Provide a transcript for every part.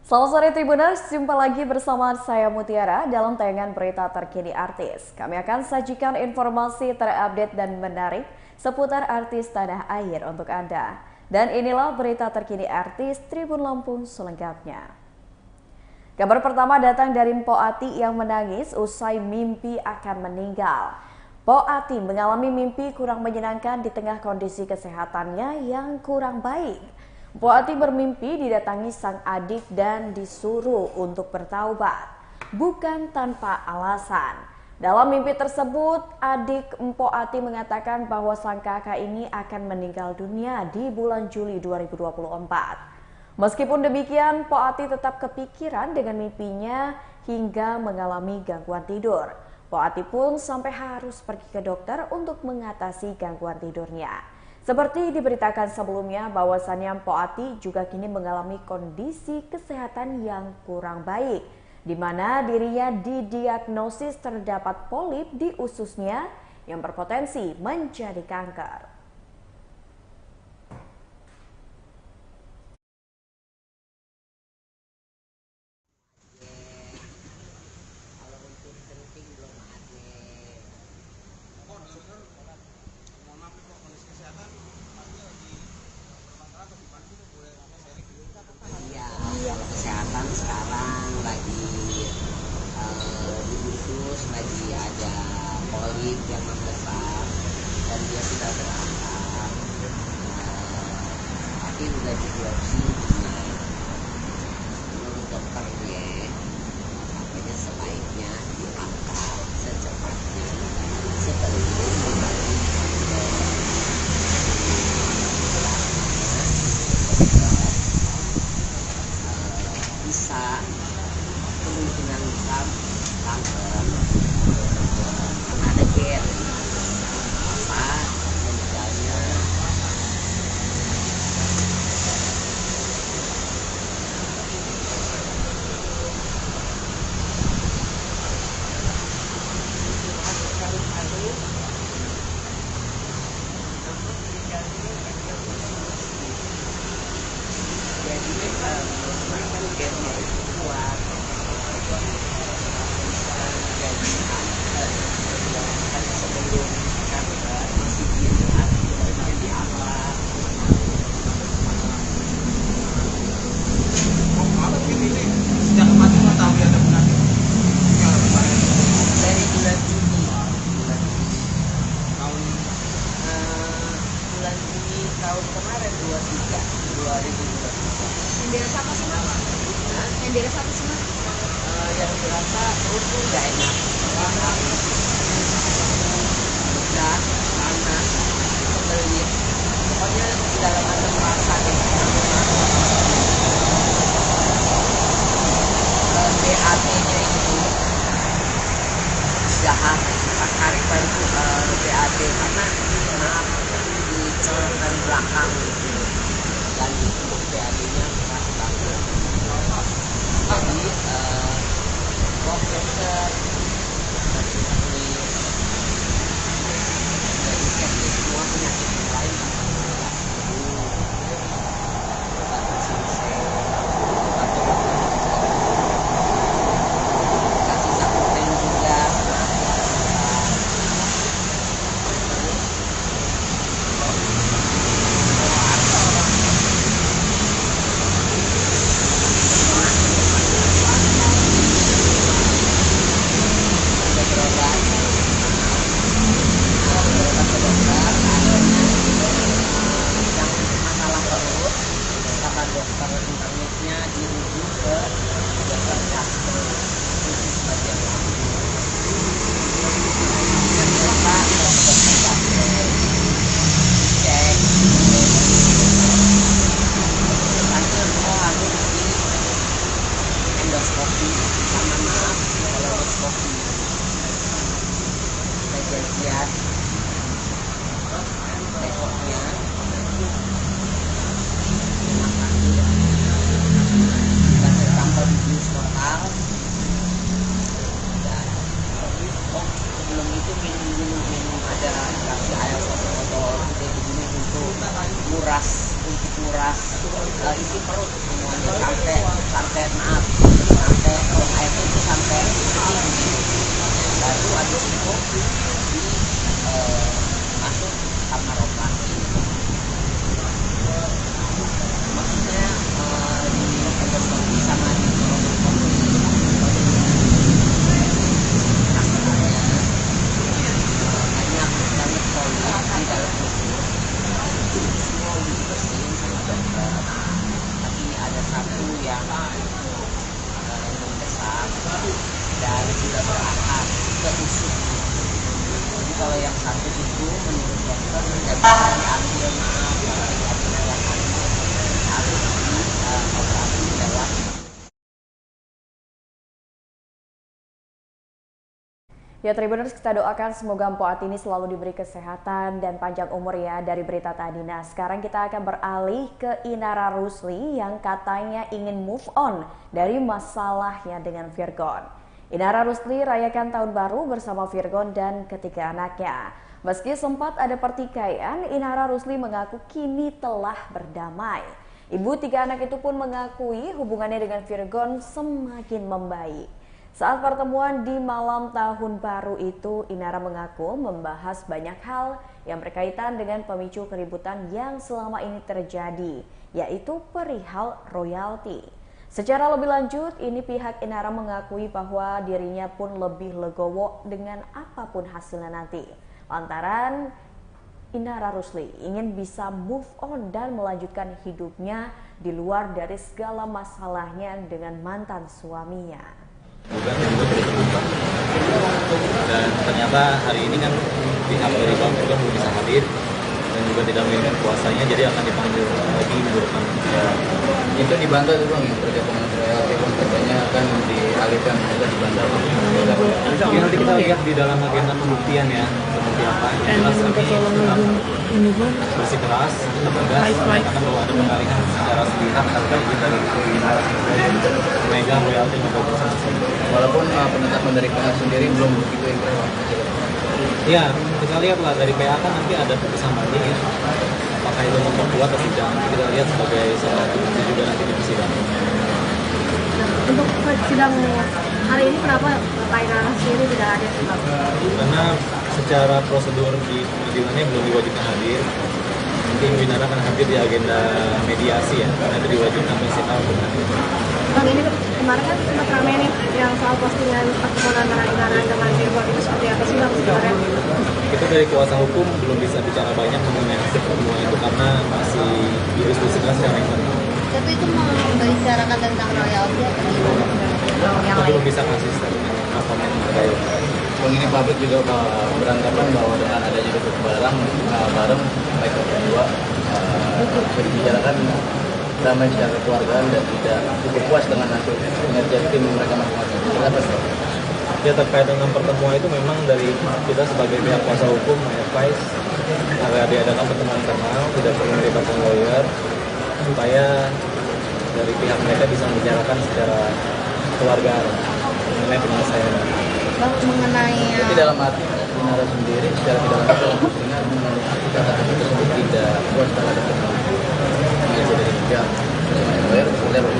Selamat sore Tribuners, jumpa lagi bersama saya Mutiara dalam tayangan berita terkini artis. Kami akan sajikan informasi terupdate dan menarik seputar artis tanah air untuk Anda. Dan inilah berita terkini artis Tribun Lampung selengkapnya. Kabar pertama datang dari Mpok Ati yang menangis usai mimpi akan meninggal. Mpok Ati mengalami mimpi kurang menyenangkan di tengah kondisi kesehatannya yang kurang baik. Mpok Ati bermimpi didatangi sang adik dan disuruh untuk bertaubat, bukan tanpa alasan. Dalam mimpi tersebut, adik Mpok Ati mengatakan bahwa sang kakak ini akan meninggal dunia di bulan Juli 2024. Meskipun demikian, Mpok Ati tetap kepikiran dengan mimpinya hingga mengalami gangguan tidur. Mpok Ati pun sampai harus pergi ke dokter untuk mengatasi gangguan tidurnya. Seperti diberitakan sebelumnya bahwasannya Mpok Ati juga kini mengalami kondisi kesehatan yang kurang baik, di mana dirinya didiagnosis terdapat polip di ususnya yang berpotensi menjadi kanker. Kalau kesehatan sekarang lagi di usus lagi ada polip yang membesar dan dia sudah berangkat, tapi udah dibiopsi menurut dokternya katanya sebaiknya diangkat secepatnya sebelum bisa kemungkinan besar kanker karena ada gen apa misalnya jadi kan gennya itu kuat jadi kan sebelum kanker masih dilihat jadi awal Sejak kapan mengetahui ada penyakit? dari bulan Juni Tahun bulan Juni tahun kemarin 2023. Yang dirasa apa sih, Mas? Nah, Yang dirasa apa sih, Mas? yang dirasa perutku nggak enak, berat, panas, kebelit, pokoknya dalam ada rasa BAD-nya itu jahat, pas hari baru BAD karena maaf di colokan belakang gitu dan itu BAD-nya keras banget. Jadi dokter ini dari cek semua penyakit yang lain obat mesin obat kasih suplemen juga dokter internetnya dirujuk ke dokter gastro khusus bagian lambung. Dan ternyata dokter gastro cek tanya oh harus di endoskopi sama maaf kolonoskopi. Saya lihat besoknya dan tertambah bius total dan sebelum itu minum ada kasih air botol gede begini untuk nguras isi perut semuanya sampai agak busuk. Jadi kalau yang satu itu menurut dokter tidak bisa diambil maaf harus dioperasi lewat. Ya Tribuners, kita doakan semoga Mpok Atini selalu diberi kesehatan dan panjang umur ya dari berita tadi. Nah sekarang kita akan beralih ke Inara Rusli yang katanya ingin move on dari masalahnya dengan Virgon. Inara Rusli rayakan tahun baru bersama Virgon dan ketiga anaknya. Meski sempat ada pertikaian, Inara Rusli mengaku kini telah berdamai. Ibu tiga anak itu pun mengakui hubungannya dengan Virgon semakin membaik. Saat pertemuan di malam tahun baru itu, Inara mengaku membahas banyak hal yang berkaitan dengan pemicu keributan yang selama ini terjadi, yaitu perihal royalti. Secara lebih lanjut, ini pihak Inara mengakui bahwa dirinya pun lebih legowo dengan apapun hasilnya nanti. Lantaran Inara Rusli ingin bisa move on dan melanjutkan hidupnya di luar dari segala masalahnya dengan mantan suaminya. Bukan juga sudah terbuka, dan ternyata hari ini kan pihak dari Bang Virgon belum bisa hadir dan juga tidak menginginkan kuasanya, jadi akan dipanggil lagi minggu depan. Ya, itu dibantah tuh Bang, yang terkait dengan royalti Bang, katanya akan dialihkan juga dibantah Bang. ya, nanti kita lihat di dalam agenda pembuktian ya seperti apa. Yang jelas kami tetap bersikeras, tetap tegas mengatakan bahwa ada pengalihan secara sepihak tanpa izin dari memegang royalti juga bersama. Walaupun penetapan dari pihak sendiri belum begitu yang Ya, kita lihatlah dari PA kan nanti ada putusan banding ya. Apakah itu memperkuat atau tidak? Nanti kita lihat sebagai salah satu bukti juga nanti di persidangan. Untuk sidang hari ini kenapa Pak Inara sendiri tidak ada? Karena secara prosedur di pengadilannya belum diwajibkan hadir. Nanti Ibu Inara akan hadir di agenda mediasi ya, karena itu diwajibkan PCK untuk hadir. Bang, ini kemarin kan sempat ramai nih yang soal postingan pertemuan antara Inara dengan Virgon itu seperti apa sih Bang sebenarnya? Itu dari kuasa hukum belum bisa bicara banyak mengenai hasil pertemuan itu karena masih didiskusikan secara internal. Tapi itu membicarakan tentang royalti atau gimana? Kita belum bisa kasih statement apa yang terkait. Bang, ini publik juga beranggapan bahwa dengan adanya duduk bareng mereka berdua bisa dibicarakan damai secara kekeluargaan dan tidak cukup puas dengan hasil kinerja tim mereka masing-masing. Kenapa Bang? Ya terkait dengan pertemuan itu memang dari kita sebagai pihak kuasa hukum advice agar diadakan pertemuan internal, tidak perlu melibatkan lawyer supaya dari pihak mereka bisa membicarakan secara keluarga mengenai penyelesaian. Bang, mengenai Tapi dalam arti Inara sendiri secara tidak langsung dalam postingan kata-kata tersebut tidak puas terhadap kinerja dari pihak lawyer seperti apa?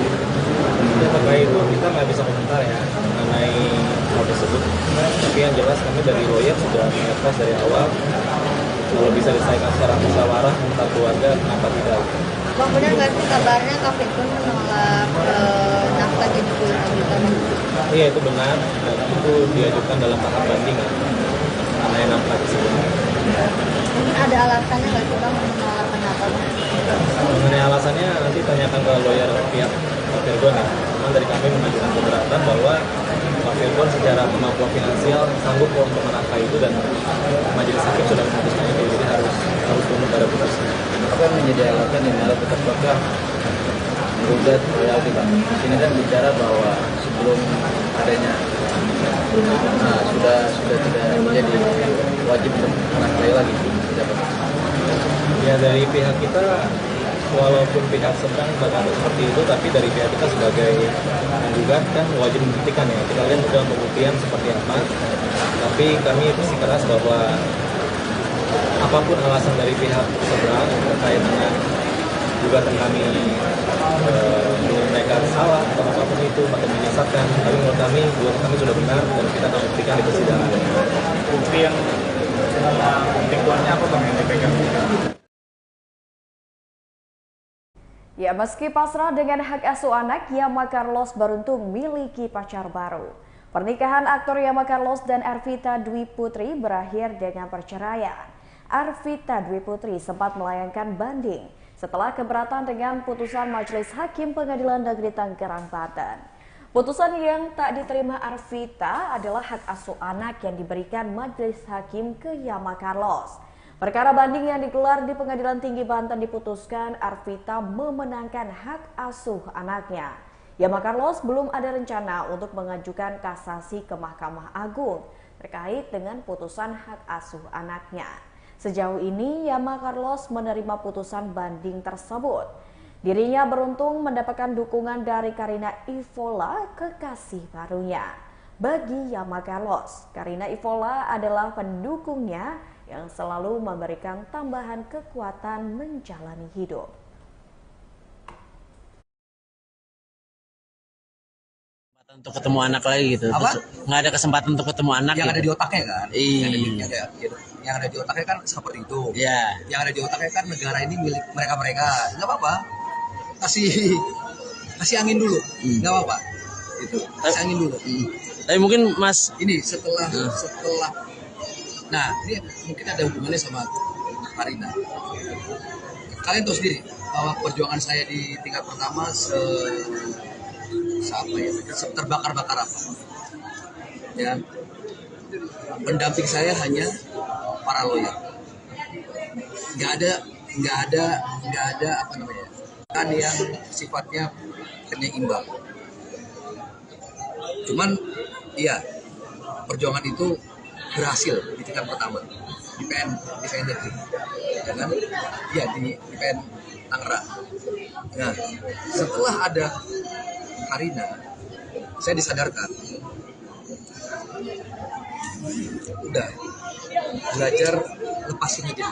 Ya, terkait itu kita nggak bisa komentar ya mengenai hal tersebut. Tapi yang jelas kami dari lawyer sudah mengepas dari awal kalau bisa diselesaikan secara musyawarah antar keluarga, kenapa tidak? Bang, benar nggak sih kabarnya Kak Virgon menolak nafkah 75 juta Bang? Iya itu benar dan itu diajukan dalam tahap banding ya, mengenai nafkah tersebut. Mungkin ada alasannya nggak sih Bang menolak kenapa Bang? Mengenai alasannya nanti tanyakan ke lawyer pihak Pak Virgon ya. Memang dari kami mengajukan keberatan bahwa Pak Virgon secara kemampuan finansial sanggup untuk menangkah itu dan majelis hakim sudah memutuskan itu, jadi harus tunduk pada putusan. Apa yang menjadi alasan Inara tetap kekeh menggugat royalti Bang? Ini kan bicara bahwa sebelum adanya sudah tidak menjadi wajib untuk menafkahi lagi. Ya dari pihak kita walaupun pihak sedang berkata seperti itu, tapi dari pihak kita sebagai menggugat kan wajib membuktikan ya. Kita lihat dalam pembuktian seperti apa. Tapi kami bersikeras bahwa apapun alasan dari pihak seberang terkait dengan gugatan kami mereka salah atau apapun itu atau menyesatkan, tapi menurut kami gugatan kami sudah benar dan kita akan buktikan di persidangan. Bukti yang kuatnya apa Bang yang dipegang? Ya, meski pasrah dengan hak asuh anak, Yama Carlos beruntung miliki pacar baru. Pernikahan aktor Yama Carlos dan Arvita Dwi Putri berakhir dengan perceraian. Arvita Dwi Putri sempat melayangkan banding setelah keberatan dengan putusan Majelis Hakim Pengadilan Negeri Tangerang, Banten. Putusan yang tak diterima Arvita adalah hak asuh anak yang diberikan Majelis Hakim ke Yama Carlos. Perkara banding yang digelar di Pengadilan Tinggi Banten diputuskan Arvita memenangkan hak asuh anaknya. Yama Carlos belum ada rencana untuk mengajukan kasasi ke Mahkamah Agung terkait dengan putusan hak asuh anaknya. Sejauh ini Yama Carlos menerima putusan banding tersebut. Dirinya beruntung mendapatkan dukungan dari Karina Ivola, kekasih barunya. Bagi Yama Carlos, Karina Ivola adalah pendukungnya yang selalu memberikan tambahan kekuatan menjalani hidup. Untuk ketemu anak lagi gitu. Apa? Nggak ada kesempatan untuk ketemu anak yang gitu. ada di otaknya kan? Iya. Yang ada di otaknya kan seperti itu. Iya. Yang ada di otaknya kan negara ini milik mereka-mereka. Nggak apa-apa. Kasih angin dulu. Nggak apa-apa. Itu. Kasih angin dulu. Tapi mungkin Mas Ini setelah nah, ini mungkin ada hubungannya sama Karina. Kalian tahu sendiri bahwa perjuangan saya di tingkat pertama terbakar-bakar apa? Ya, pendamping saya hanya para lawyer. Nggak ada apa namanya, kan yang sifatnya penyeimbang. Cuman, iya, perjuangan itu berhasil di tingkat pertama di PN Negeri, ya kan? Iya, di PN Tangerang. Nah, setelah ada Karina, saya disadarkan, udah belajar lepasin aja.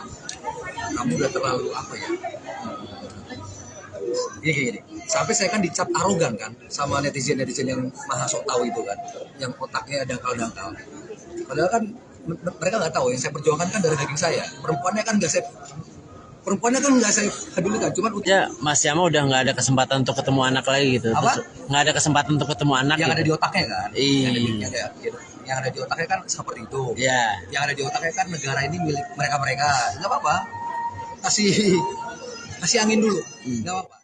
Kamu udah terlalu apa ya? Gini. Sampai saya kan dicap arogan kan sama netizen yang maha sok tahu itu kan, yang otaknya dangkal-dangkal. Padahal kan mereka nggak tahu yang saya perjuangkan kan dari daging saya. Perempuannya kan nggak saya pedulikan. Cuman ya Mas Yama udah nggak ada kesempatan untuk ketemu anak lagi gitu. Apa? Nggak ada kesempatan untuk ketemu anak yang gitu. ada di otaknya kan? Iya. Yang ada di otaknya kan seperti itu. Iya. Yang ada di otaknya kan negara ini milik mereka-mereka. Nggak apa-apa. Kasih angin dulu. Nggak apa-apa.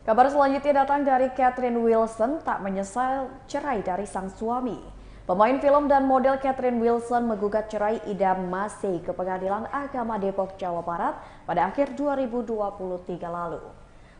Kabar selanjutnya datang dari Catherine Wilson tak menyesal cerai dari sang suami. Pemain film dan model Catherine Wilson menggugat cerai Idham Masih ke Pengadilan Agama Depok, Jawa Barat pada akhir 2023 lalu.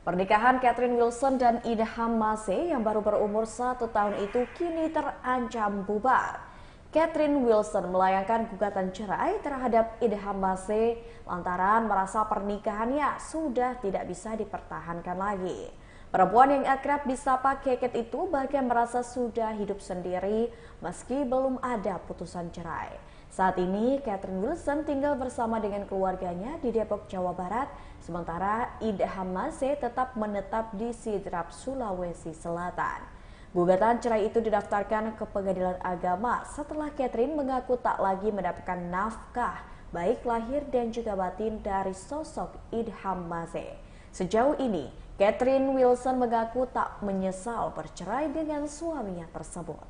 Pernikahan Catherine Wilson dan Idham Masih yang baru berumur 1 tahun itu kini terancam bubar. Catherine Wilson melayangkan gugatan cerai terhadap Idham Masih lantaran merasa pernikahannya sudah tidak bisa dipertahankan lagi. Perempuan yang akrab disapa Keket itu bahkan merasa sudah hidup sendiri meski belum ada putusan cerai. Saat ini Catherine Wilson tinggal bersama dengan keluarganya di Depok, Jawa Barat, sementara Idham Masih tetap menetap di Sidrap, Sulawesi Selatan. Gugatan cerai itu didaftarkan ke Pengadilan Agama setelah Catherine mengaku tak lagi mendapatkan nafkah baik lahir dan juga batin dari sosok Idham Masih. Sejauh ini, Catherine Wilson mengaku tak menyesal bercerai dengan suaminya tersebut.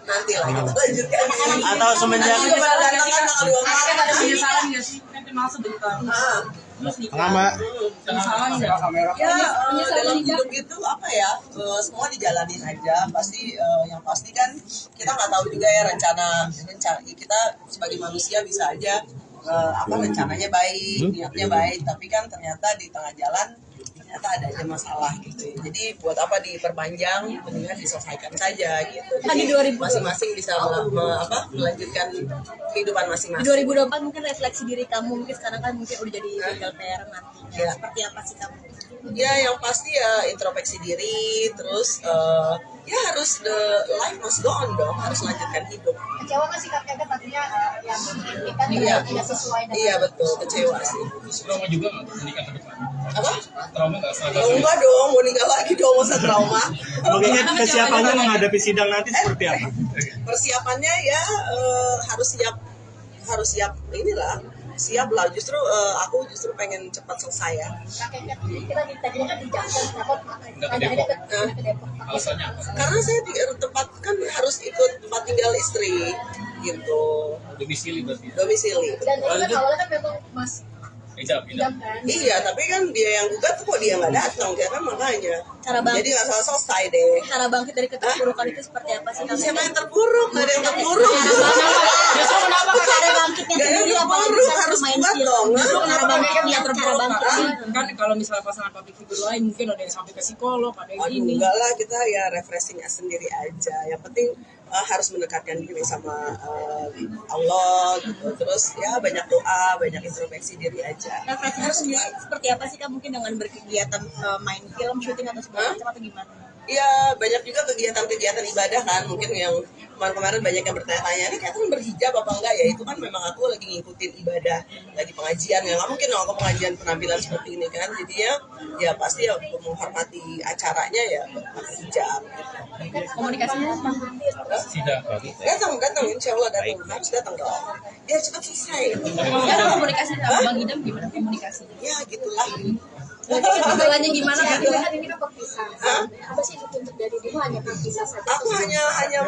Nanti lah kita lanjutkan. Atau semenjak Dalam hidup itu apa ya, semua dijalani saja. Pasti yang pasti kan kita nggak tahu juga ya rencana kita sebagai manusia bisa aja rencananya baik, niatnya baik, tapi kan ternyata di tengah jalan ternyata ada aja masalah gitu. Jadi buat apa diperpanjang, mendingan diselesaikan saja gitu. Jadi masing-masing bisa melanjutkan kehidupan masing-masing. 2024 mungkin refleksi diri kamu, mungkin sekarang kan mungkin udah jadi single parent nantinya. Ya. Seperti apa sih kamu? Ya yang pasti ya introspeksi diri, terus ya harus the life must go on dong, harus lanjutkan hidup. Kecewa nggak sih kakek artinya yang kan tidak sesuai dengan? Iya betul, kecewa sih. Trauma juga nggak menikah ke depan? Apa? Trauma nggak setelah Oh, enggak dong, mau nikah lagi dong, masa trauma. Bagaimana kesiapannya menghadapi sidang nanti seperti apa? Persiapannya ya harus siap inilah, siap lah. Justru aku pengen cepat selesai ya. Kita tadinya kan di Jakarta, kenapa ke Depok? Alasannya apa? Karena saya di tempat kan harus ikut tempat tinggal istri gitu. Domisili berarti. Domisili. Dan kan awalnya kan memang Mas Hijab. kan. Iya, tapi kan dia yang gugat kok dia nggak datang, karena makanya. Cara bangkit. Jadi nggak selesai deh. Cara bangkit dari keterpurukan itu seperti apa sih? Siapa yang terpuruk? Nggak ada yang terpuruk. Justru kenapa cara bangkitnya Nggak ada sendiri yang apalagi terpuruk, bisa harus bermain kuat film? dong. Justru cara bangkitnya terpuruk cara bangkitnya. kan kalau misalnya pasangan public figure lain mungkin ada yang sampai ke psikolog, ada yang Aduh, ini. enggak lah, kita ya refreshing sendiri aja. Yang penting harus mendekatkan diri sama Allah gitu. Terus ya banyak doa, banyak introspeksi diri aja. Refleksinya sendiri seperti apa sih Kak? Mungkin dengan berkegiatan main film, syuting atau segala macam atau gimana? Iya, banyak juga kegiatan-kegiatan ibadah kan. Mungkin yang kemarin-kemarin banyak yang bertanya-tanya, ini Catherine berhijab apa enggak ya? Itu kan memang aku lagi ngikutin ibadah, lagi pengajian. Ya nggak mungkin dong aku pengajian penampilan seperti ini kan. Jadi ya pasti ya untuk menghormati acaranya ya pakai hijab gitu. Komunikasinya Tidak. Datang, insya Allah datang, harus datang dong. Biar cepat selesai. sekarang komunikasi sama Bang Idam gimana komunikasinya? Ya gitulah. Kendalanya gimana Kak? Gitulah. Ini kan perpisah. Apa sih itu terjadi di hanya berpisah saja? Aku hanya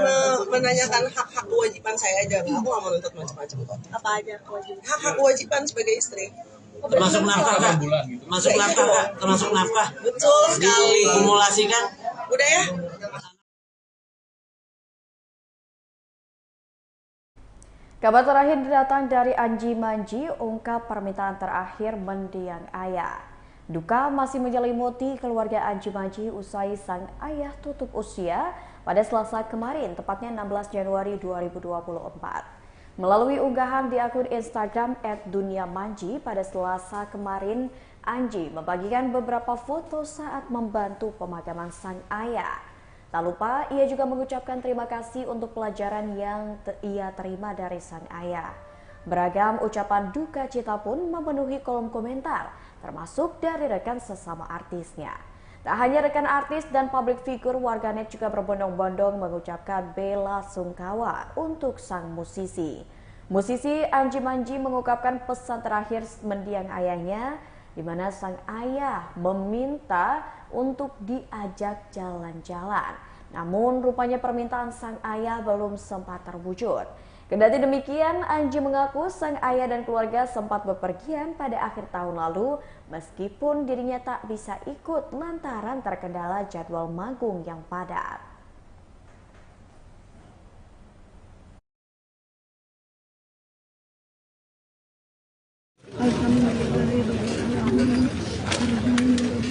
menanyakan hak-hak kewajiban saya aja. Aku nggak menuntut macam-macam kok. Apa aja kewajiban? Hak-hak kewajiban sebagai istri. Termasuk nafkah Kak. Bulan gitu. Termasuk nafkah Kak. Termasuk nafkah. Betul sekali. Dikumulasikan. Udah ya. Kabar terakhir datang dari Anji Manji, ungkap permintaan terakhir mendiang ayah. Duka masih menyelimuti keluarga Anji Manji usai sang ayah tutup usia pada Selasa kemarin, tepatnya 16 Januari 2024. Melalui unggahan di akun Instagram @duniamanji pada Selasa kemarin, Anji membagikan beberapa foto saat membantu pemakaman sang ayah. Tak lupa, ia juga mengucapkan terima kasih untuk pelajaran yang ia terima dari sang ayah. Beragam ucapan duka cita pun memenuhi kolom komentar, termasuk dari rekan sesama artisnya. Tak hanya rekan artis dan public figure, warganet juga berbondong-bondong mengucapkan bela sungkawa untuk sang musisi. Musisi Anji Manji mengungkapkan pesan terakhir mendiang ayahnya, di mana sang ayah meminta untuk diajak jalan-jalan. Namun rupanya permintaan sang ayah belum sempat terwujud. Kendati demikian, Anji mengaku sang ayah dan keluarga sempat bepergian pada akhir tahun lalu meskipun dirinya tak bisa ikut lantaran terkendala jadwal manggung yang padat.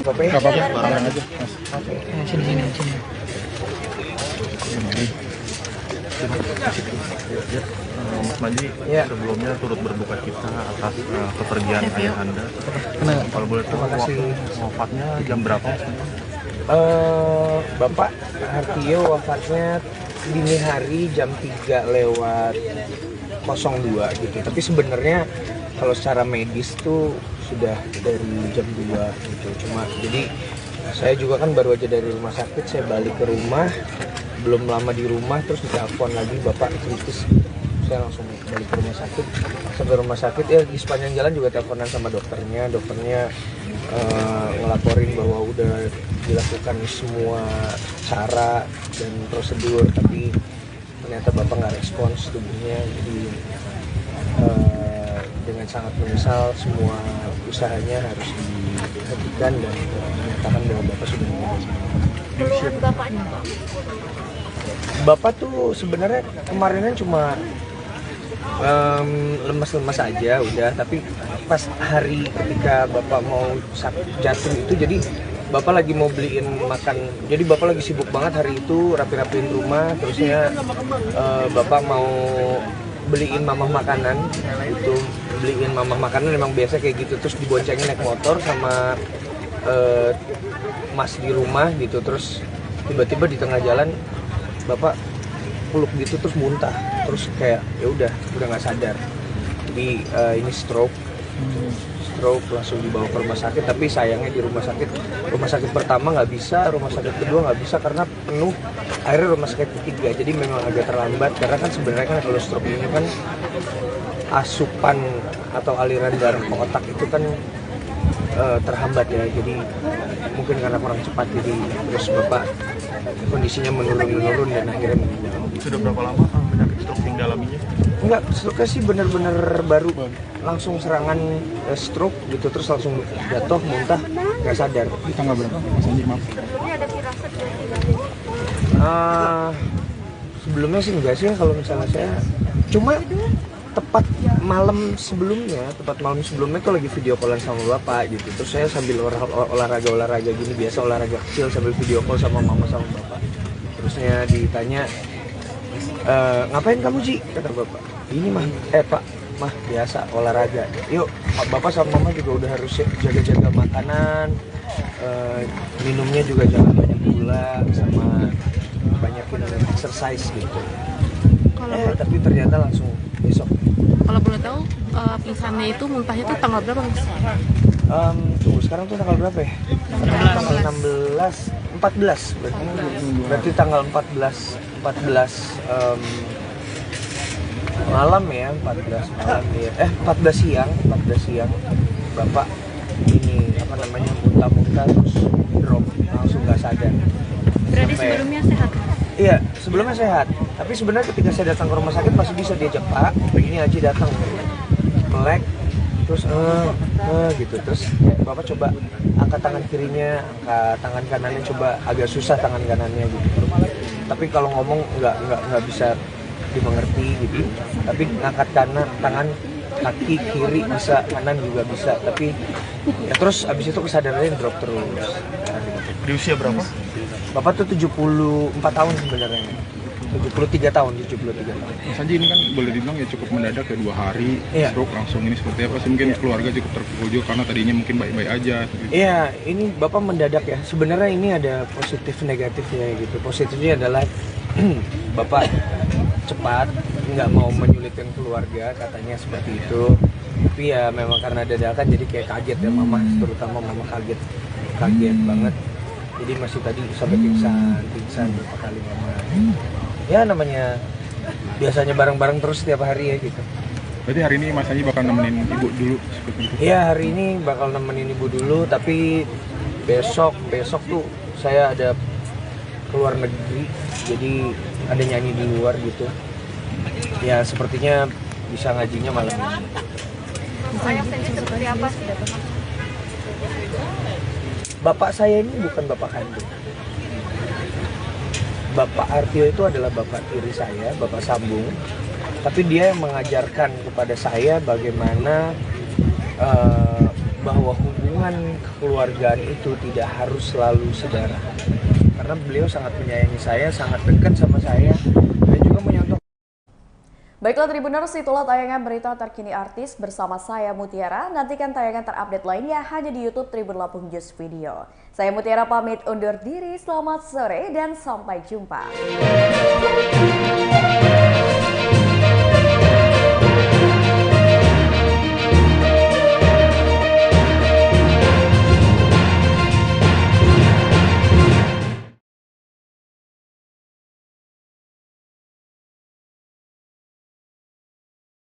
Barang aja. Sini. Mas Manji, sebelumnya turut berduka cita atas kepergian ayah Anda. Kalau boleh tahu, wafatnya jam berapa? Bapak Hartio wafatnya dini hari jam 3:02 gitu. Tapi sebenarnya kalau secara medis tuh sudah dari jam 2 gitu. Cuma jadi saya juga kan baru aja dari rumah sakit, saya balik ke rumah, belum lama di rumah terus ditelepon lagi bapak kritis. Saya langsung balik ke rumah sakit. Sampai rumah sakit ya di sepanjang jalan juga teleponan sama dokternya. Dokternya ngelaporin bahwa udah dilakukan semua cara dan prosedur, tapi ternyata bapak nggak respons tubuhnya. Jadi dengan sangat menyesal semua usahanya harus dihentikan dan menyatakan bahwa bapak sudah meninggal. Keluhan bapaknya Pak? Bapak tuh sebenarnya kemarinnya cuma lemas-lemas aja udah, tapi pas hari ketika bapak mau jatuh itu, jadi bapak lagi mau beliin makan, jadi bapak lagi sibuk banget hari itu rapi-rapiin rumah, terusnya bapak mau beliin mamah makanan, itu beliin mamah makanan emang biasa kayak gitu, terus diboncengin naik motor sama mas di rumah gitu, terus tiba-tiba di tengah jalan bapak peluk gitu terus muntah, terus kayak ya udah nggak sadar, jadi ini stroke stroke, langsung dibawa ke rumah sakit. Tapi sayangnya di rumah sakit pertama nggak bisa, rumah sakit kedua nggak bisa karena penuh. Akhirnya rumah sakit ketiga, jadi memang agak terlambat karena kan sebenarnya kan kalau stroke ini kan asupan atau aliran darah ke otak itu kan terhambat ya, jadi mungkin karena kurang cepat, jadi terus bapak kondisinya menurun dan akhirnya meninggal. Sudah berapa lama penyakit stroke yang dialaminya? Enggak, stroke sih benar-benar baru, langsung serangan stroke gitu, terus langsung jatuh, muntah, nggak sadar. Di tanggal berapa Mas Anji, maaf? Ini ada firasat Sebelumnya sih enggak sih kalau misalnya saya, cuma tepat malam sebelumnya tuh lagi video callan sama bapak gitu, terus saya sambil olahraga gini, biasa olahraga kecil sambil video call sama mama sama bapak, terusnya ditanya ngapain kamu Ji, kata bapak, ini mah pak mah biasa olahraga, yuk bapak sama mama juga udah harus jaga-jaga makanan, minumnya juga jangan banyak gula sama banyakin exercise gitu. Tapi ternyata langsung besok. Kalau boleh tahu pingsannya itu muntahnya itu tanggal berapa Mas? Tunggu, sekarang tuh tanggal berapa ya? Tanggal 14 berarti tanggal 14 malam ya, 14 malam ya. 14 siang bapak ini apa namanya muntah-muntah terus drop, langsung nggak sadar. Berarti sebelumnya sehat? Iya, sebelumnya sehat. Tapi sebenarnya ketika saya datang ke rumah sakit masih bisa diajak, Pak, begini aja datang. Melek, terus gitu. Terus bapak coba angkat tangan kirinya, angkat tangan kanannya, coba agak susah tangan kanannya gitu. Tapi kalau ngomong nggak bisa dimengerti gitu. Tapi ngangkat tangan kaki kiri bisa, kanan juga bisa. Tapi ya terus abis itu kesadarannya drop terus. Di usia berapa? Bapak tuh 74 tahun sebenarnya. 73 tahun. Mas Anji, ini kan boleh dibilang ya cukup mendadak ya, 2 hari stroke langsung, ini seperti apa sih? Mungkin keluarga cukup terpukul juga karena tadinya mungkin baik-baik aja gitu. Iya, ini bapak mendadak ya. Sebenarnya ini ada positif negatifnya gitu. Positifnya adalah bapak cepat, nggak mau menyulitkan keluarga, katanya seperti itu. Tapi ya memang karena dadakan jadi kayak kaget ya mama, terutama mama kaget banget. Jadi masih tadi sampai pingsan berapa kali mama. Ya namanya biasanya bareng-bareng terus setiap hari ya gitu. Berarti hari ini Mas Anji bakal nemenin ibu dulu seperti itu? Iya, hari ini bakal nemenin ibu dulu, tapi besok tuh saya ada keluar negeri, jadi ada nyanyi di luar gitu. Ya sepertinya bisa ngajinya malam ini. Seperti apa sih? Bapak saya ini bukan bapak kandung. Bapak Artio itu adalah bapak tiri saya, bapak sambung. Tapi dia yang mengajarkan kepada saya bagaimana bahwa hubungan kekeluargaan itu tidak harus selalu saudara. Karena beliau sangat menyayangi saya, sangat dekat sama saya, dan juga menyontoh. Baiklah Tribuners, itulah tayangan berita terkini artis bersama saya Mutiara. Nantikan tayangan terupdate lainnya hanya di YouTube Tribun Lampung News Video. Saya Mutiara pamit undur diri, selamat sore dan sampai jumpa.